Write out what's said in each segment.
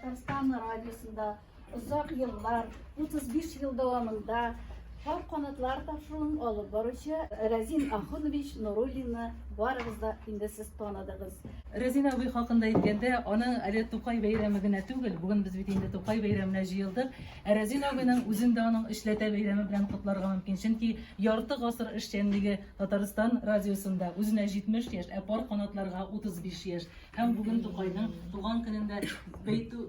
Tatarstan Radyosu'nda uzak yıllar, 35 yıl devamında Har kanatlar taşıran alıp barışı Razin Akhunoviç Nurullina barımızda indi siz tanıdınız. Razin abi hakkında aytganda, onun Ali Tokay bayrami gina tugul. Bugün biz bitinde Tokay bayramına jıyıldık. Razin abinin özünde onun işlete bayrami bilen kutlarga mümkün. Çünkü yartı asır işçenligi Tatarstan Radyosu'nda özüne 70 yaş, par kanatlarga 35 yaş. Hem bugün Tokay'ın tuğan gününde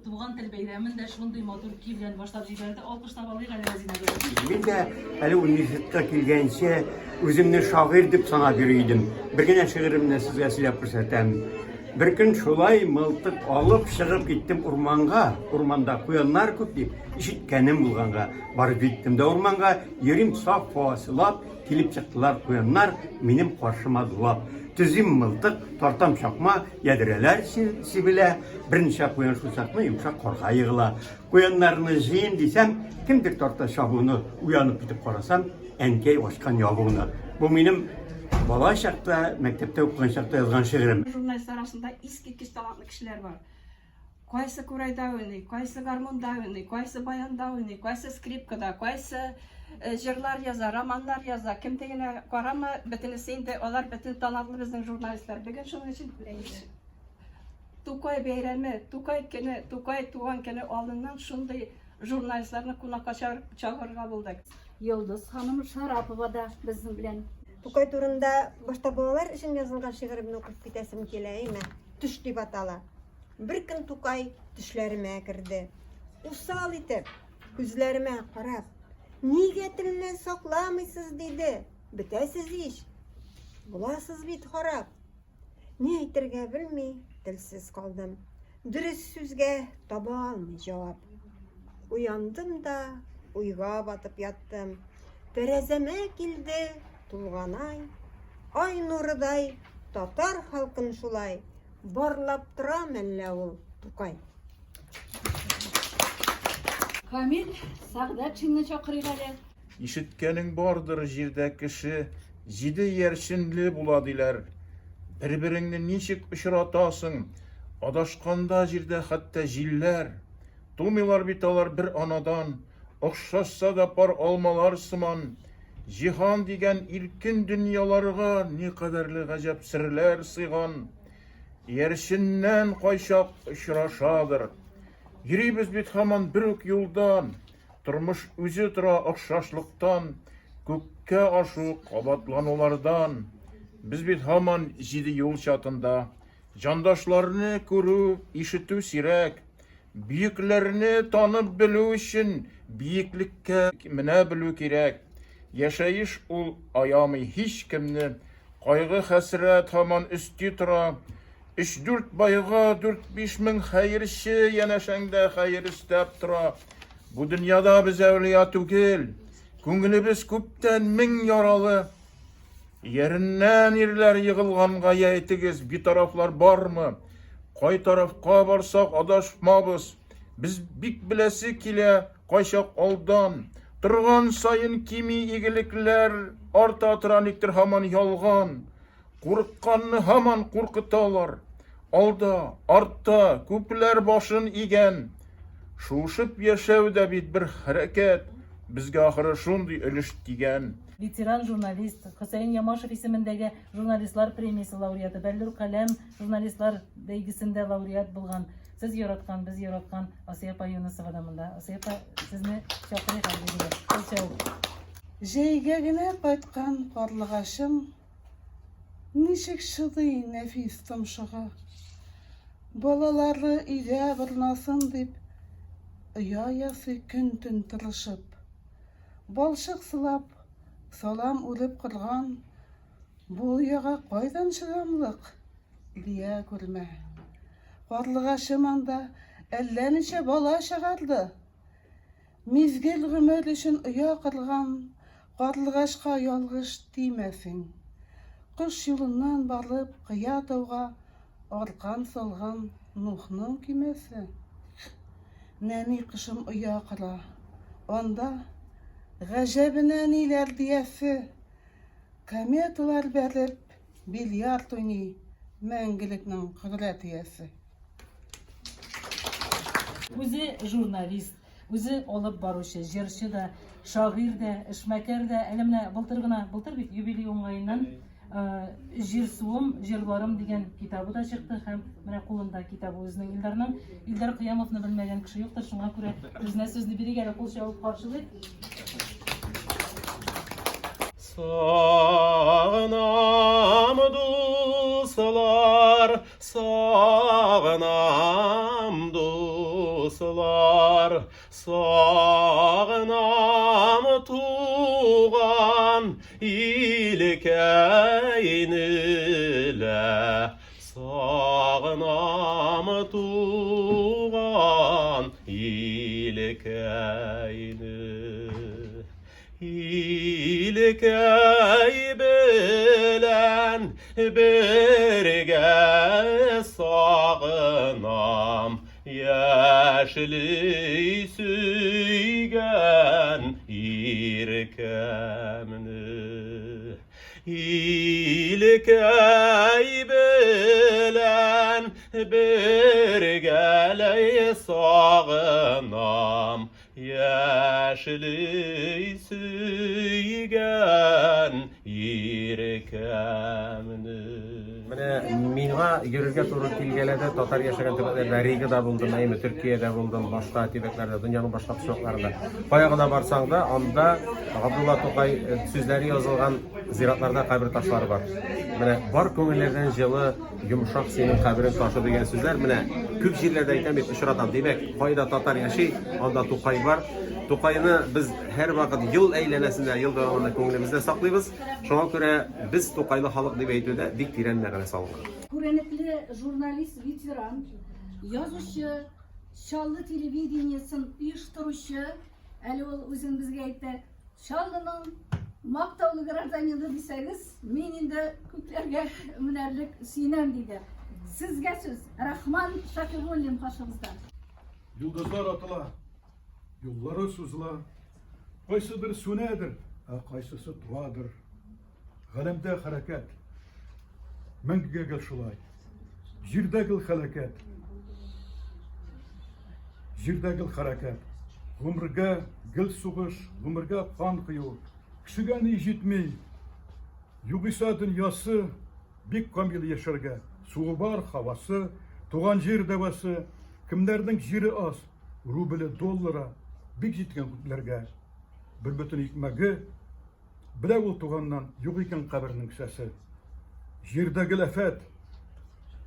tuğan tel bayramında şunday motor ki bilen başlar jiberdi. Alkışlar alayım Razin abi. Ben de hele üniversiteye gelgençe özümne şair dip sana biriydim. Bir gün şiirimle sizge söylep ko'rsatam. Bir gün şolay mıltık alıp çıkıp gittim ormanga. Ormanda koyanlar köp deyip işitkenim bulganga. Barıp gittim de ormanga yerim saf fasılap kelip çıktılar koyanlar benim karşıma dolap. Tüzüm mıltık, tartam çakma, yedireler sibile. Birinci koyan şu sakma yumuşak korka yığıla. Koyanlarını jıyın desem, kimdir tartta şabuğunu uyanıp gidip karasam, enkey başkan yabuğunu. Bu benim bala şakta, mektepte okuyan şakta yazgan şiirim. Jurnalistler arasında iskitkich talantlı kişiler var. Kaysı kurayda oynuyor, kaysı garmonda oynuyor, kaysı bayanda oynuyor, kaysı skripkada, kaysı jırlar yazar, romanlar yazar. Kim tegine karama betinisinde olar betin talantlı bizim jurnalistler. Bugün şunun için Tukay beyremi, Tukay tuğan kene alından şunday jurnalistlerini kunaka çağırga bulduk. Yıldız Hanım Şarapova da bizim bilen. Tukay turunda başta bolalar için yazılgan şiirimni okup bitesim keleyme. Tuş dip atala. Bir gün Tukay düşlerime kirdi. Usal itip, gözlerime qarab, "Niye tilini saklamıysız?" dedi. "Bitesiz iş. Bulasız bit harap." Ne aytırga bilmey, dilsiz kaldım. Dürüst sözge taba almay cevap. Uyandım da uyga batıp yattım. Terezeme kildi tulganay. Ay nuruday Tatar halkın şulay. Barlap tura melle ol Tukay. Kamil Sağda Çinli çakırıgalar. İşitkenin bardır jirde kişi, jidi yerşinli buladiler. Bir-birini nişik ışıratasın, adaşkanda jirde hatta jiller. Tumilar bitalar bir anadan, okşassa da par almalar sıman. Cihan digen ilkin dünyalarga ne kadarlı gacap sirler sıygan. Yerşinden kayşak ışıraşadır. Yürüyüz bit haman bir yoldan, turmuş özü tıra okşaşlıktan, kökke aşu kabatlanılardan. Biz bit haman jidi yol çatında, candaşlarını görüp işitü sirek, büyüklerini tanıp bilü için büyüklükke mine bilü kirek. Yaşayış ol ayamı hiç kimni, kaygı hasret haman üstü tıra, 3-4 bayga 4-5 min hayırşı yanaşanda hayır istep tura. Bu dünyada biz evliya tugil. Köngülübüz köpten min yaralı. Yerinden yerler yığılganga yaytigiz. Bir taraflar var mı? Kay tarafka barsak adaşmabız. Biz bik bilesi kile kayşak aldan. Tırgan sayın kimi iyilikler arta tıraniktir haman yalgan. Korkkanını haman korkutalar. Alda, artta, köpler başın igen. Şuşup yaşavda bir hareket. Bizge ahırı şunday ölüş digen. Veteran jurnalist Hüseyin Yamaşev isimindeki Jurnalistlar Premiyası laureatı, Bellur Kalem Jurnalistlar Dergisinde laureat bulgan. Siz yaratkan, biz yaratkan Asiyepa Yunusova adamında. Asiyepa sizni çakırı kalbediyor. Jeygegine qaytkan qarlıgaşım, nişik şıdıy nefis tımşığı. Balaları ile birnasın dip, uyayası küntün tırışıp. Balşık sılap, salam ölüp kırgan, bu uyaga qaydan çıgamlık diye görme. Qarlıgaşım anda elleniçe bala şagardı. Mizgil gümel için uya kırgan, qarlıgaşka yalgış dimesin. Kış yılından barıp kıya tavga, arkan salgan Nuh'nun kimesi. Neni kışım uya kıra, onda gajebine niler diyesi. Kametalar berip, bilyar tuni, mengiliknin kıdretiyesi. Үзе журналист, үзе алып баручы, җырчы да, шагыйрь дә, эшмәкәр дә, әле менә былтыр бит юбилей уңаеннан Җир суым, җырларым дигән китабы да чыкты һәм менә кулында китабы үзенең Илдарның. Илдар Кыямовны белмәгән кеше юктыр, шуңа күрә үзенә сүзне бирик әле, кул чабып каршылыйк. Sağınam dostlar, sağınam dostlar, sağınam tuğan ilkeynile, sağınam tuğan ilkeynile. İlkey bilen birge sağınam, yaşlı süygen irkemni. İlkey bilen birge sağınam, yaşlı süygen irkemni. Менә миңа йөрергә туры килгәләдә татар яшәгән төбәкләрдә Ригада булдым, әйме Төркиядә булдым, башка төбәкләрдә, дөньяның башка төбәкләрендә. Кая гына барсаң да, анда Габдулла Тукай сүзләре язылган зиратларда кабер ташлары бар. Менә бар күңелләрдән җылы, йомшак синең каберең ташы дигән сүзләр менә күп җирләрдә әйтәм бит, очратам. Димәк, кайда татар яши, анда Тукай бар. Тукайны biz һәр вакыт ел әйләнәсендә, ел дәвамында күңелебездә саклыйбыз. Шуңа күрә biz Тукайлы халык дип әйтүдә бик тирән мәгънә салынган. Күренекле журналист, ветеран, язучы, Чаллы телевидениесен оештыручы, әле ул үзен безгә әйтә, Чаллының мактаулы гражданине дисәгез, мин инде күпләргә менәрлек сөйнәм диде. Сезгә сүз, Рахман Шакируллин каршыбызда. Yıldızlar atıla, yolları sızla, kaysidir sünedir, kaysısı tuadır. Galemde hareket, mengige gel şulay, jirde gel hareket, jirde gel hareket, gümrge gel suğuş, gümrge kan kıyıyor, kişigen ijitmey, yugisa dünyası, bik kamil yaşarga, suğu var havası, tuğan jir devası, kimlerden jiri az, rubli dollara, bik jitken kütlerge, bir bütün hikmegi, bile ol tuğandan yok iken kabrinin sesi. Jirdegi lefet,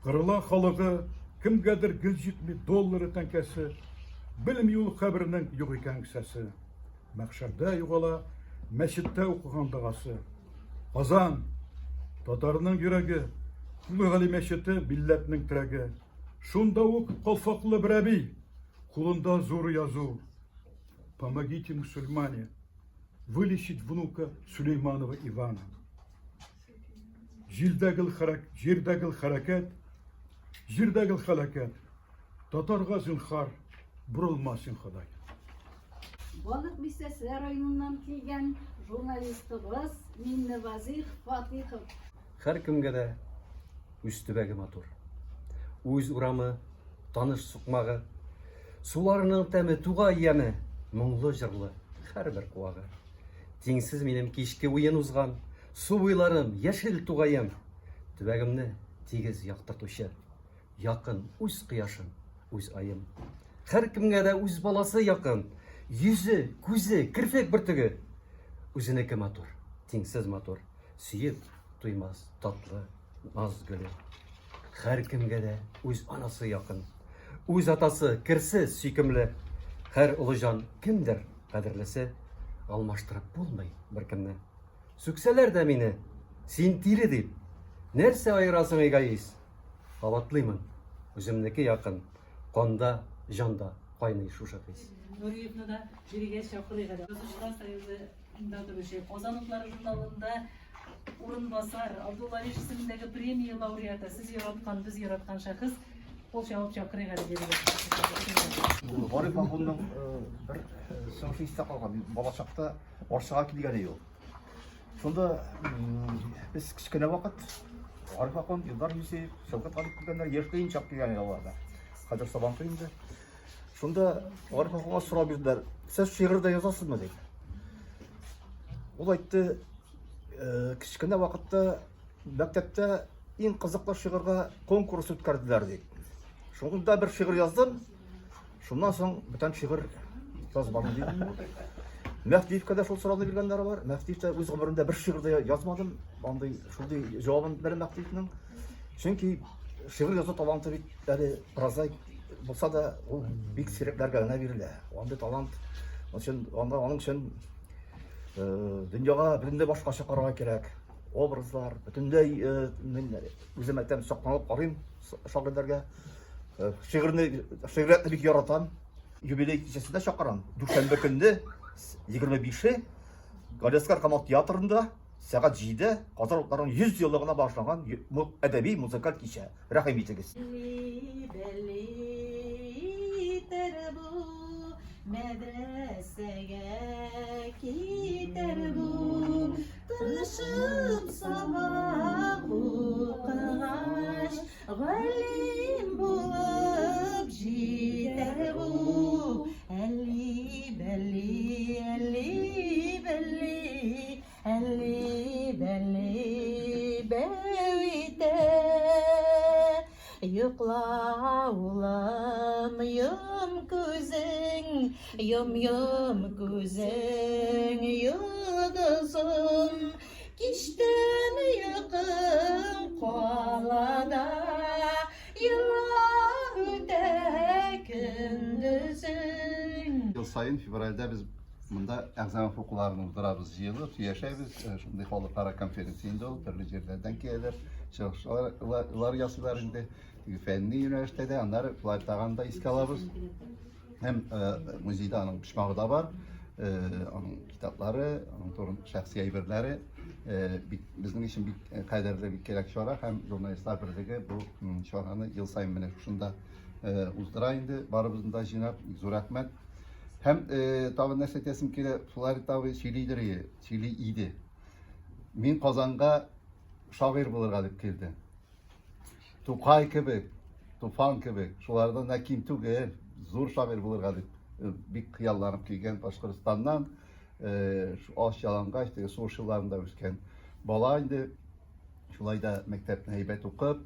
kırılan halığı, kimgedir gil jitmi dolları tenkesi, bilim yolu kabrinin yok iken sesi. Mahşerde yugala, meşitte okuğan dağası. Kazan, Tatarının yüreği, Kulugali meşiti milletinin tiregi. Şunda ok kalfaklı birebi, kulunda zoru yazу. Помогите мусульмане вылечить внука Сулейманова Ивана. Жирдегіл харакет, татарға зинхар, бұрылмасын Ходай. Балык Бистәсе районунан килгән журналистыбыз Минневазир Фатихов. Һәр кемгә дә үз төбәге матур. Үз урамы, таныш сукмагы, суларының тәме тугай яме, моңлы җырлы һәрбер куагы. Тиңсез минем кичке уен узган, су буйларым, яшел тугаем, төбәгемне тигез яктыртучы, якын үз кояшым, үз айым. Һәр кемгә дә үз баласы якын, йөзе, күзе, кирфек бөртеге. Үзенеке матур, тиңсез матур, сөеп туймас татлы наз гөле. Һәр кемгә дә үз анасы якын, үз атасы кирсез сөйкемле. Һәр улыжан кемдер кадерлесе, алмаштырып булмый беркемне. Сүксәләр дә мине, син тире дип, нәрсә айырасың эгоист? Кабатлыймын, үземнеке якын, канда, жанда кайный шушы хис. Нуриевны да бирегә чакырыйк әле. Язучылар союзы Казан утлары журналында урынбасар, Абдулла Алиш исемендәге премия лауреаты, сез яраткан, без яраткан шәхес. Кол чабып чакырыйк әле бирегә. Гариф ахунның бер соңгы истә калган бала чакта Арчага килгәне юк. Шунда без кичкенә вакыт Гариф ахун, Илдар Юсеев, Шәүкәт Галип килгәннәр яшькәйин чак килгән аларда. Хәзер сабан туенды. Шунда Ариф ахуңа сорап бирделәр, сез шигырь дә язасызмы дип. Ул әйтте, кечкенә вакытта мәктәптә иң кызыклы шигырьгә конкурс үткәрделәр ди. Шунда бер шигырь яздым. Шуннан соң бүтән шигырь язмадым ди. Мәфтиевкә дә шул сорауны биргәннәр бар. Мәфтиев тә үз гомерендә бер шигырь дә язмадым. Андый шундый җавабын бирә Мәфтиевнең. Чөнки шигырь язу таланты бит әле прозаик булса да ул бик сирәкләргә генә бирелә. Андый талант өчен аның өчен дөньяга бөтенләй башкача карарга кирәк. Образлар, бөтенләй үзем әйтәм сакланып карыйм шагыйрьләргә. Шигырьне бик яратам. Юбилей кичәсендә чакырам. Дүшәмбе көнне 25-е Галискар Камал театрында сәгать 7-дә Казан утларының 100 еллыгына башланган әдәби музыкаль кичә. Рәхим итегез. Мәдрәсәгә китәр бу, тырышып сабак укыгач, галим булып җитәр бу. Әлли бәлли, әлли бәлли, әлли бәлли бәвитә. Йокла улым, йом күзең, йом күзең, йолдызым, кичтән якын калада, еллар үтә көндезең. Ел сайын февральдә без монда әгъзам хукукларын уздырабыз, җыелып, сөйләшәбез. Шундый халыкара конференцияда ул төрле җирләрдән киләләр. Чыгышлар ясыйлар инде. Фәнни университетте, аннары Флайтаганда искә алабыз. Һәм музейда аның пишмагы да бар. Аның китаплары, аның турын шәхси әйберләре безнең өчен бик кадерле, бик кирәк чара. Һәм журналистлар берлеге бу чараны ел сайын менә шунда уздыра инде. Барыбызны да җыйнап, зур рәхмәт. Һәм тагын нәрсә әйтәсем килә, Флайтагы Чили иде. Мин Казанга шагыйрь булырга дип килдем. Тукай кебек, Туфан кебек, шулардан әким түгел, зур шагыйрь булырга дип бик хыялланып килгән Башкортстаннан, аш ялангач, сугыш елларында үскән бала инде. Шулай да мәктәпне әйбәт укып,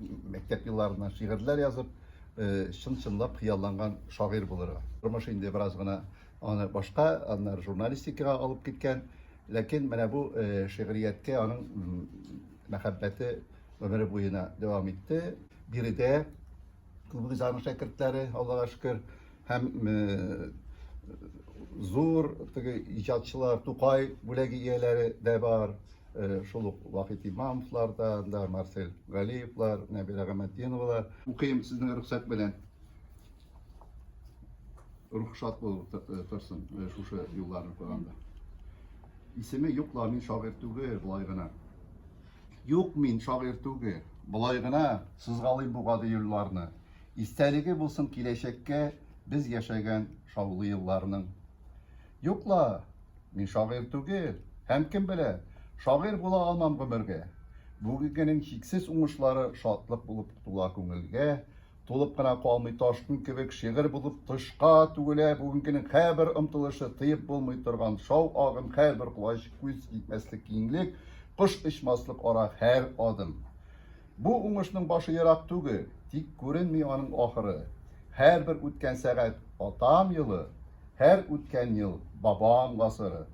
мәктәп елларында шигырьләр язып, чын-чынлап хыялланган шагыйрь булырга. Тормыш инде бераз гына аны башка, аннары журналистикага алып киткән, ләкин менә бу шигърияткә аның мәхәббәте ömrü boyuna devam etti. Biri de Kılbızar'ın şakirtleri, Allah'a şükür, hem zor icatçılar, Tukay, Bulegi üyeleri de var. Şuluk Vahit İmamovlar da, Marcel Galiyevlar, Nebile Gametdinovlar. Okuyayım sizin ruhsat bilen. Ruhsat bulup tırsın şu yılların koyanda. İsimi yokla min şagir tügür bulayğına. Yok min şagir түгел, bulay gına sızgalıyım bu kadı yıllarını. İstərigi bulsun kileşekke biz yaşayan şavlı yıllarının. Yokla min şagir түгел, hem kim bile şagir bula almam ömürge. Bugünün hiksiz uңuшлары şatlık bulup tutula көңілге, tolup gına kalmay taşkın kebek şiğir bulup tışqa tügüle bugünün her bir ımtılışı tıyıp bulmay turgan şav ağın her bir kulaş göz gitmeslik kiyinlik, Кыш ичмаслык ара һәр адым. Бу уңышның башы ярак түгел, тик күренми аның ахыры. Һәр бер үткән сәгать атам елы, һәр үткән ел бабам гасыры.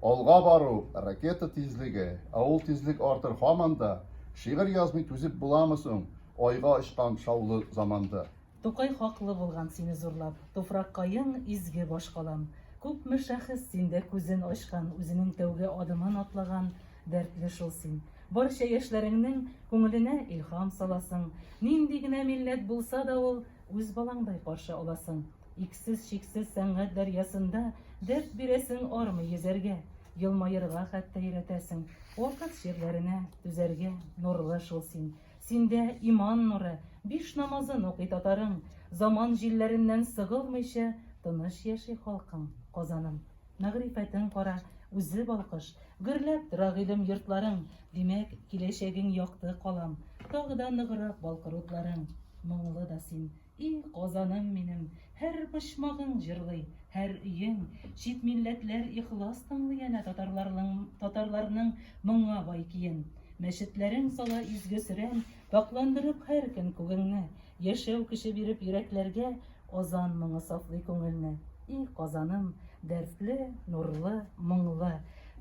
Алга бару ракета тизлеге, ул тизлек артыр һаман да. Шигырь язмый түзеп буламы соң айга очкан шаулы заманда. Тукай хаклы булган сине зурлап, туфраккаең изге башкалам. Күпме шәхес синдә күзен ачкан, үзенең тәүге адымын атлаган. Дәртле шул син. Барча яшьләреңнең күңеленә илһам саласың. Нинди генә милләт булса да ул үз балаңдай каршы аласың. Иксез-чиксез сәнгать дәрьясында дәрт бирәсең армый йөзәргә. Елмаерга хәтта өйрәтәсең. Вакыт ширләренә түзәргә нурлы шул син. Синдә иман нуры, 5 намазын укый татарың. Заман җилләреннән сыгылмыйча тыныч яши халкың. Казаным, мәгърифәтең кара, үзе балкыш. Гөрләп тора гыйлем йортларың, димәк, киләчәгең якты калам. Тагы да ныграк балкыр утларың. Моңлы да син, И Казаным минем, һәр почмагың җырлый, һәр өең, чит милләтләр ихлас тыңлый әнә татарларның моңа бай киен. Мәчетләрең сала изге сөрән, вакландырып һәр көн күгеңне, яшәү кеше биреп йөрәкләргә, азан моңы сафлый күңелне. И Казаным, дәртле, нурлы, моңлы,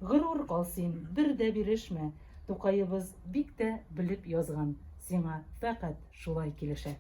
горур кал син, бер дә бирешмә. Тукайыбыз бик тә белеп язган, сиңа фәкать шулай килешә.